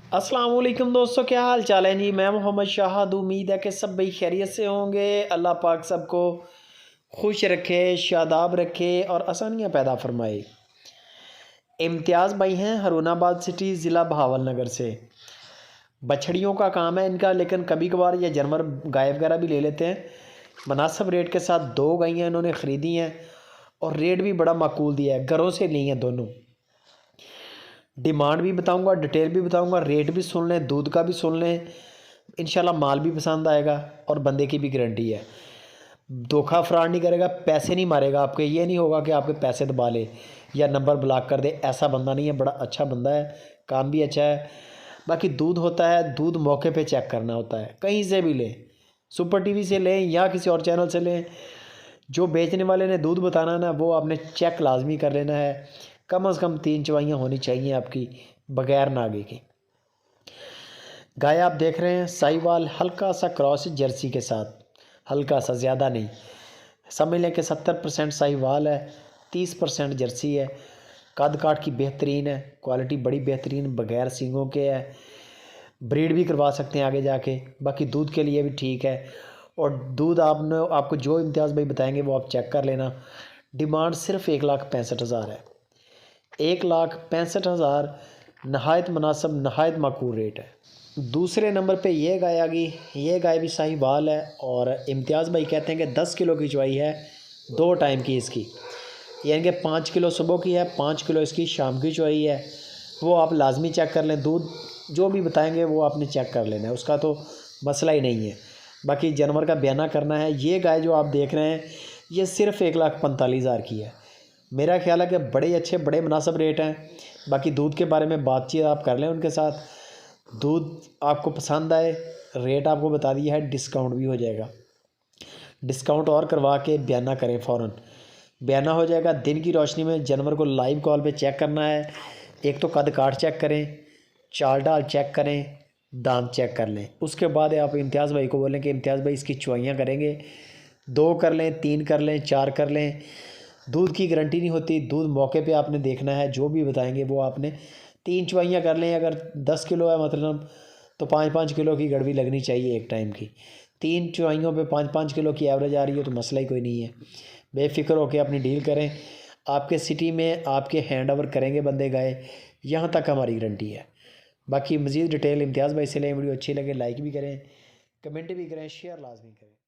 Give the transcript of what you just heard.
अस्सलाम वालेकुम दोस्तों, क्या हाल चाल है जी। मैं मोहम्मद शाहद। उम्मीद है कि सब भाई खैरियत से होंगे। अल्लाह पाक सबको खुश रखे, शादाब रखे और आसानियाँ पैदा फरमाए। इम्तियाज़ भाई हैं हरूनाबाद सिटी, ज़िला बहावल नगर से। बछड़ियों का काम है इनका, लेकिन कभी कभार ये जानवर गाय वगैरह भी ले लेते हैं। मुनासिब रेट के साथ 2 गायें इन्होंने ख़रीदी हैं और रेट भी बड़ा माकूल दिया है। घरों से ली हैं दोनों। डिमांड भी बताऊंगा, डिटेल भी बताऊंगा, रेट भी सुन लें, दूध का भी सुन लें। इंशाल्लाह माल भी पसंद आएगा और बंदे की भी गारंटी है। धोखा फ्रॉड नहीं करेगा, पैसे नहीं मारेगा आपके। ये नहीं होगा कि आपके पैसे दबा ले या नंबर ब्लॉक कर दे। ऐसा बंदा नहीं है, बड़ा अच्छा बंदा है, काम भी अच्छा है। बाकी दूध होता है, दूध मौके पे चेक करना होता है। कहीं से भी लें, सुपर टीवी से लें या किसी और चैनल से लें, जो बेचने वाले ने दूध बताना ना, वो आपने चेक लाजमी कर लेना है। कम से कम 3 चवाइयाँ होनी चाहिए आपकी, बगैर नागे के। गाय आप देख रहे हैं साहिवाल, हल्का सा क्रॉस जर्सी के साथ, हल्का सा, ज़्यादा नहीं। समझ लें कि 70% साहिवाल है, 30% जर्सी है। कद काठ की बेहतरीन है, क्वालिटी बड़ी बेहतरीन, बगैर सींगों के है। ब्रीड भी करवा सकते हैं आगे जाके। बाकी दूध के लिए भी ठीक है। और दूध आपको जो इम्तियाज़ भाई बताएंगे वो आप चेक कर लेना। डिमांड सिर्फ 1,65,000 है। 1,65,000 नहायत मुनासिब, नहायत माकूल रेट है। दूसरे नंबर पे ये गाय आ गई। ये गाय भी साहिवाल है और इम्तियाज़ भाई कहते हैं कि 10 किलो की चवाई है, 2 टाइम की इसकी। यानी कि 5 किलो सुबह की है, 5 किलो इसकी शाम की चवाई है। वो आप लाजमी चेक कर लें। दूध जो भी बताएंगे वो आपने चेक कर लेना है, उसका तो मसला ही नहीं है। बाकी जानवर का बयाना करना है। ये गाय जो आप देख रहे हैं ये सिर्फ 1,45,000 की है। मेरा ख्याल है कि बड़े अच्छे, बड़े मुनासिब रेट हैं। बाकी दूध के बारे में बातचीत आप कर लें उनके साथ। दूध आपको पसंद आए, रेट आपको बता दिया है, डिस्काउंट भी हो जाएगा। डिस्काउंट और करवा के बयाना करें, फ़ौरन बयाना हो जाएगा। दिन की रोशनी में जानवर को लाइव कॉल पे चेक करना है। एक तो कद काठ चेक करें, चाल डाल चेक करें, दांत चेक कर लें। उसके बाद आप इम्तियाज़ भाई को बोलें कि इम्तियाज़ भाई इसकी चुवाइयाँ करेंगे, 2 कर लें, 3 कर लें, 4 कर लें। दूध की गारंटी नहीं होती, दूध मौके पे आपने देखना है। जो भी बताएंगे वो आपने 3 चुवाइयाँ कर लें। अगर 10 किलो है मतलब, तो 5-5 किलो की गड़वी लगनी चाहिए एक टाइम की। 3 चुवाइयों पे 5-5 किलो की एवरेज आ रही है तो मसला ही कोई नहीं है। बेफिक्र होकर अपनी डील करें। आपके सिटी में आपके हैंड ओवर करेंगे बंदे गाय, यहाँ तक हमारी गारंटी है। बाकी मज़ीद डिटेल इम्तियाज़ भाई से लें। वीडियो अच्छी लगे लाइक भी करें, कमेंट भी करें, शेयर लाजमी करें।